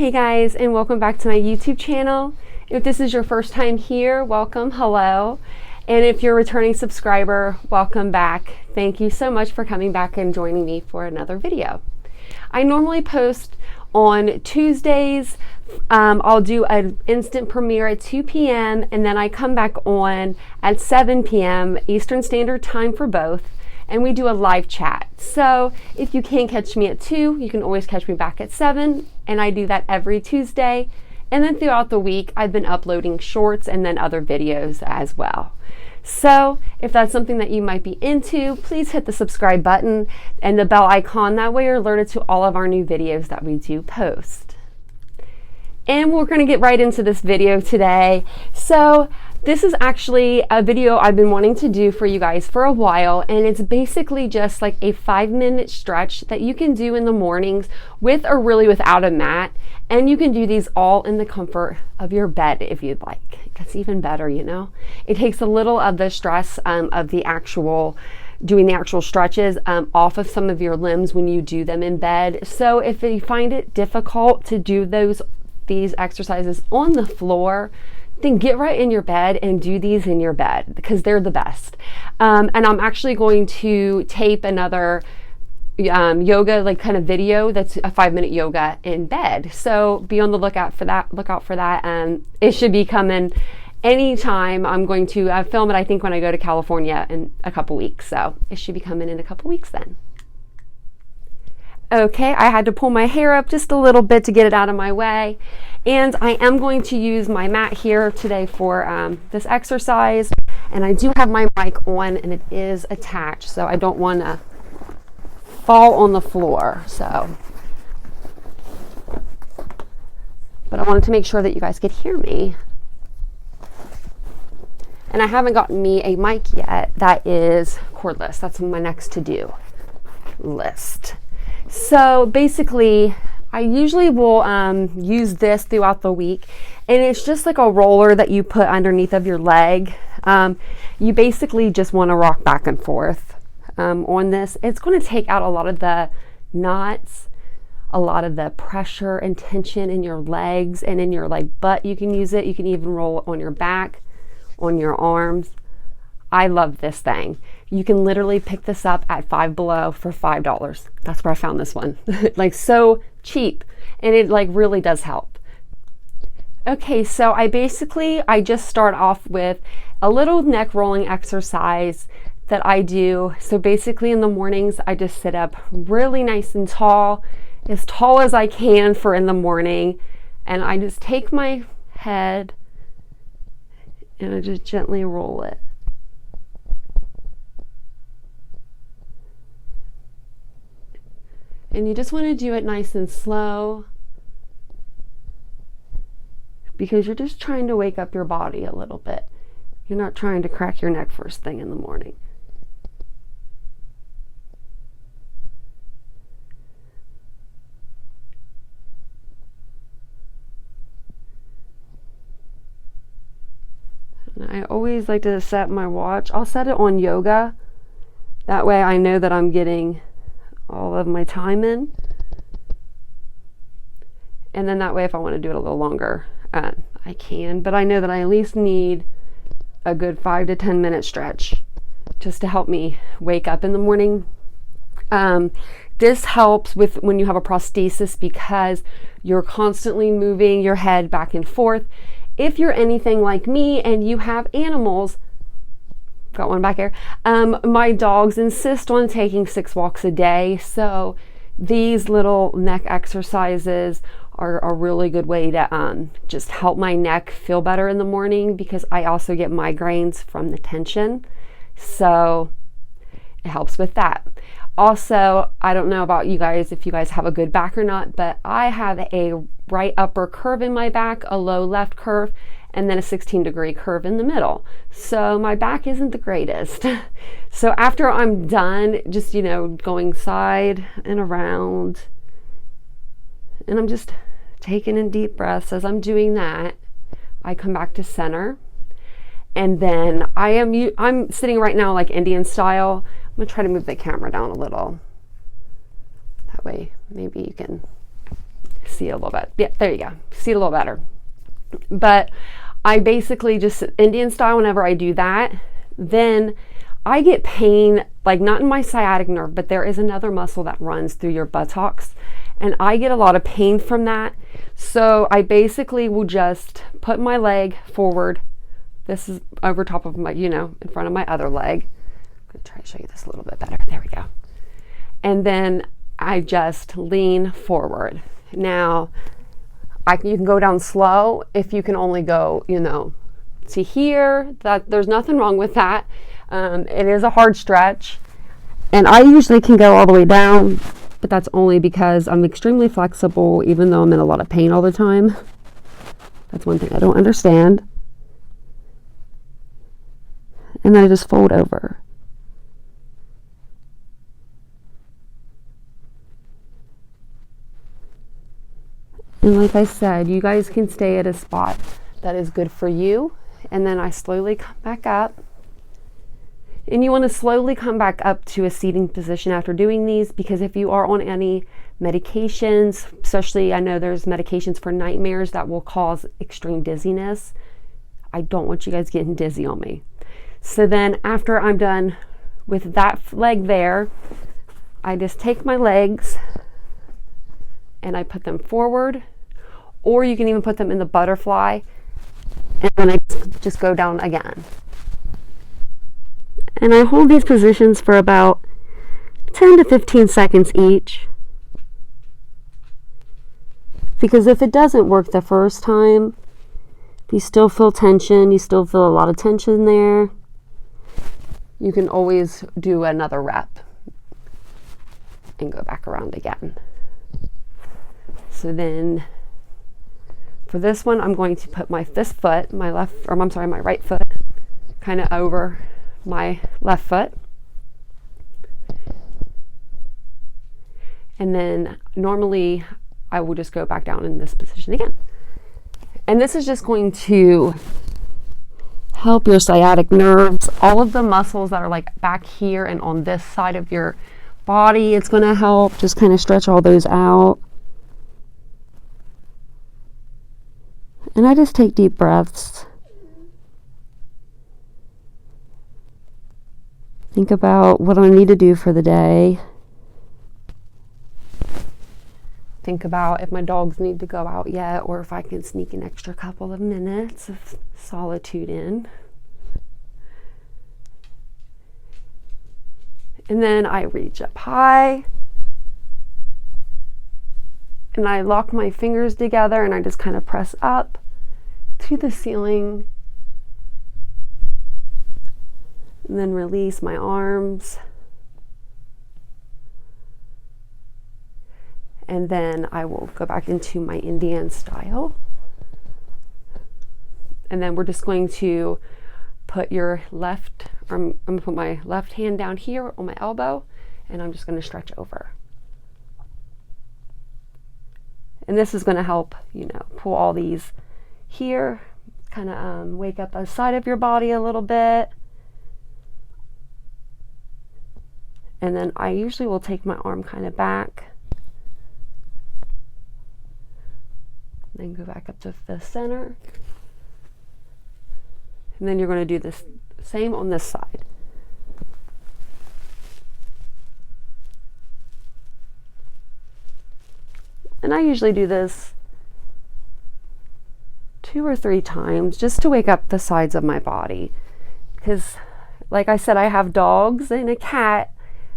Hey guys, and welcome back to my YouTube channel. If this is your first time here, welcome, hello. And if you're a returning subscriber, welcome back. Thank you so much for coming back and joining me for another video. I normally post on Tuesdays. I'll do an instant premiere at 2 p.m. and then I come back on at 7 p.m. Eastern Standard Time for both. And we do a live chat. So if you can't catch me at 2, you can always catch me back at 7. And I do that every Tuesday. And then throughout the week, I've been uploading shorts and then other videos as well. So if that's something that you might be into, please hit the subscribe button and the bell icon. That way you're alerted to all of our new videos that we do post. And we're gonna get right into this video today. So this is actually a video I've been wanting to do for you guys for a while, and it's basically just like a 5-minute stretch that you can do in the mornings with or really without a mat, and you can do these all in the comfort of your bed if you'd like. That's even better, you know? It takes a little of the stress of the actual doing the actual stretches off of some of your limbs when you do them in bed. So if you find it difficult to do these exercises on the floor, then get right in your bed and do these in your bed because they're the best. And I'm actually going to tape another yoga kind of video that's a 5-minute yoga in bed. So be on the lookout for that. Look out for that. It should be coming anytime. I'm going to film it, I think, when I go to California in a couple weeks. So it should be coming in a couple weeks then. Okay, I had to pull my hair up just a little bit to get it out of my way. And I am going to use my mat here today for this exercise. And I do have my mic on and it is attached, so I don't want to fall on the floor. But I wanted to make sure that you guys could hear me. And I haven't gotten me a mic yet that is cordless. That's my next to-do list. So basically, I usually will use this throughout the week, and it's just like a roller that you put underneath of your leg. You basically just want to rock back and forth on this. It's going to take out a lot of the knots, a lot of the pressure and tension in your legs and in your butt. You can use it. You can even roll it on your back, on your arms. I love this thing. You can literally pick this up at Five Below for $5. That's where I found this one. So cheap, and it really does help. Okay, so I just start off with a little neck rolling exercise that I do. So basically in the mornings, I just sit up really nice and tall as I can for in the morning, and I just take my head and I just gently roll it. And you just want to do it nice and slow because you're just trying to wake up your body a little bit. You're not trying to crack your neck first thing in the morning. And I always like to set my watch. I'll set it on yoga. That way I know that I'm getting all of my time in, and then that way if I want to do it a little longer I can, but I know that I at least need a good 5 to 10 minute stretch just to help me wake up in the morning. This helps with when you have a prosthesis because you're constantly moving your head back and forth. If you're anything like me and you have animals, got one back here. My dogs insist on taking 6 walks a day, so these little neck exercises are a really good way to just help my neck feel better in the morning because I also get migraines from the tension, so it helps with that. Also, I don't know about you guys, if you guys have a good back or not, but I have a right upper curve in my back, a low left curve, and then a 16-degree curve in the middle. So my back isn't the greatest. So after I'm done, just, going side and around, and I'm just taking in deep breaths. As I'm doing that, I come back to center. And then I'm sitting right now like Indian style. I'm gonna try to move the camera down a little. That way, maybe you can see it a little bit. Yeah, there you go. See it a little better. But I basically just Indian style, whenever I do that, then I get pain, like not in my sciatic nerve, but there is another muscle that runs through your buttocks, and I get a lot of pain from that. So I basically will just put my leg forward. This is over top of my, in front of my other leg. I'm going to try to show you this a little bit better. There we go. And then I just lean forward. Now, you can go down slow if you can only go, to here. That there's nothing wrong with that. It is a hard stretch, and I usually can go all the way down, but that's only because I'm extremely flexible, even though I'm in a lot of pain all the time. That's one thing I don't understand. And then I just fold over. And like I said, you guys can stay at a spot that is good for you. And then I slowly come back up. And you want to slowly come back up to a seating position after doing these, because if you are on any medications, especially I know there's medications for nightmares that will cause extreme dizziness. I don't want you guys getting dizzy on me. So then after I'm done with that leg there, I just take my legs and I put them forward, or you can even put them in the butterfly, and then I just go down again. And I hold these positions for about 10 to 15 seconds each. Because if it doesn't work the first time, if you still feel tension, you still feel a lot of tension there, you can always do another rep and go back around again. So then for this one, I'm going to put my right foot kind of over my left foot. And then normally I will just go back down in this position again. And this is just going to help your sciatic nerves, all of the muscles that are like back here and on this side of your body. It's going to help just kind of stretch all those out. And I just take deep breaths. Think about what I need to do for the day. Think about if my dogs need to go out yet, or if I can sneak an extra couple of minutes of solitude in. And then I reach up high. And I lock my fingers together and I just kind of press up to the ceiling. And then release my arms. And then I will go back into my Indian style. And then we're just going to put your left, I'm going to put my left hand down here on my elbow, and I'm just going to stretch over. And this is going to help, pull all these here, kind of wake up the side of your body a little bit. And then I usually will take my arm kind of back. Then go back up to the center. And then you're going to do this same on this side. And I usually do this 2 or 3 times just to wake up the sides of my body. Because, like I said, I have dogs and a cat.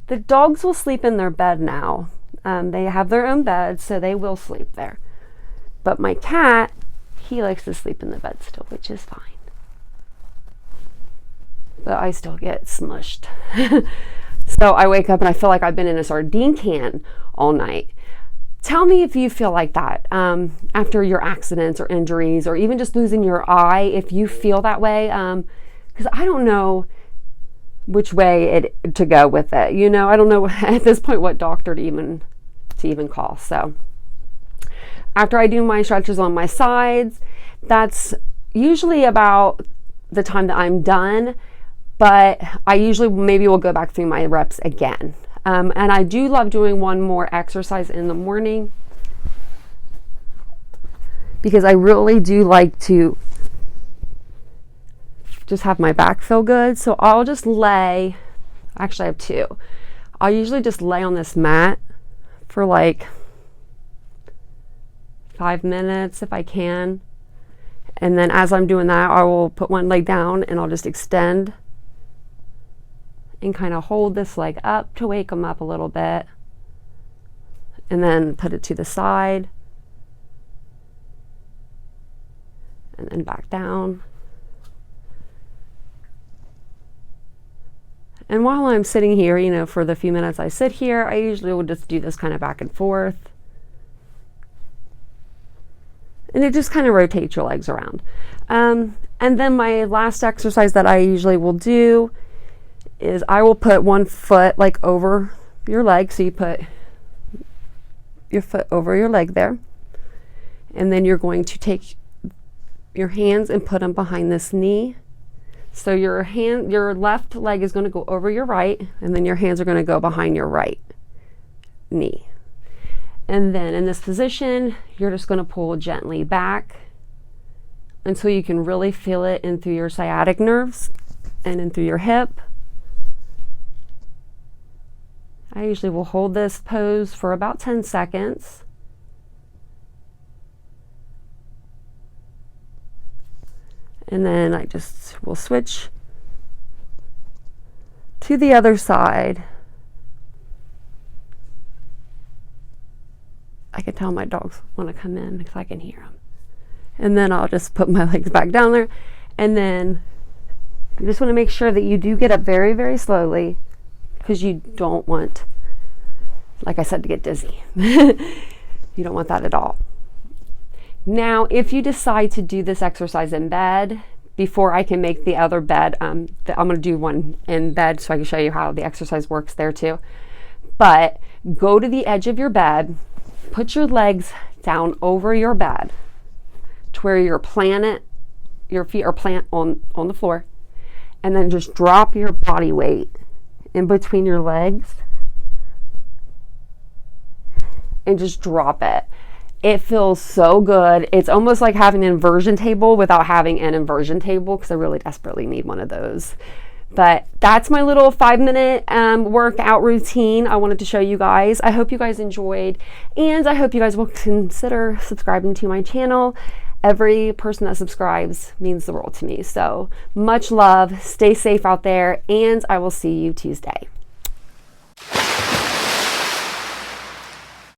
The dogs will sleep in their bed now. They have their own bed, so they will sleep there. But my cat, he likes to sleep in the bed still, which is fine. But I still get smushed. So I wake up and I feel like I've been in a sardine can all night. Tell me if you feel like that after your accidents or injuries, or even just losing your eye, if you feel that way. Because I don't know which way to go with it. I don't know at this point what doctor to even call. So after I do my stretches on my sides, that's usually about the time that I'm done. But I usually maybe will go back through my reps again. And I do love doing one more exercise in the morning. because I really do like to just have my back feel good. So I'll just lay, actually I have two. I'll usually just lay on this mat for like 5 minutes if I can. And then as I'm doing that, I will put one leg down and I'll just extend and kind of hold this leg up to wake them up a little bit. And then put it to the side. And then back down. And while I'm sitting here, you know, for the few minutes I sit here, I usually will just do this kind of back and forth. And it just kind of rotates your legs around. And then my last exercise that I usually will do is I will put one foot like over your leg. So you put your foot over your leg there. And then you're going to take your hands and put them behind this knee. So your left leg is going to go over your right, and then your hands are going to go behind your right knee. And then in this position, you're just going to pull gently back until you can really feel it in through your sciatic nerves and in through your hip. I usually will hold this pose for about 10 seconds. And then I just will switch to the other side. I can tell my dogs want to come in because I can hear them. And then I'll just put my legs back down there. And then you just want to make sure that you do get up very, very slowly, because you don't want, like I said, to get dizzy. You don't want that at all. Now, if you decide to do this exercise in bed, before I can make the other bed, I'm going to do one in bed so I can show you how the exercise works there too. But go to the edge of your bed, put your legs down over your bed to where your feet are plant on the floor, and then just drop your body weight in between your legs and just drop it. It feels so good. It's almost like having an inversion table without having an inversion table, because I really desperately need one of those. But that's my little 5-minute workout routine I wanted to show you guys. I hope you guys enjoyed, and I hope you guys will consider subscribing to my channel. Every person that subscribes means the world to me. So much love, stay safe out there, and I will see you Tuesday.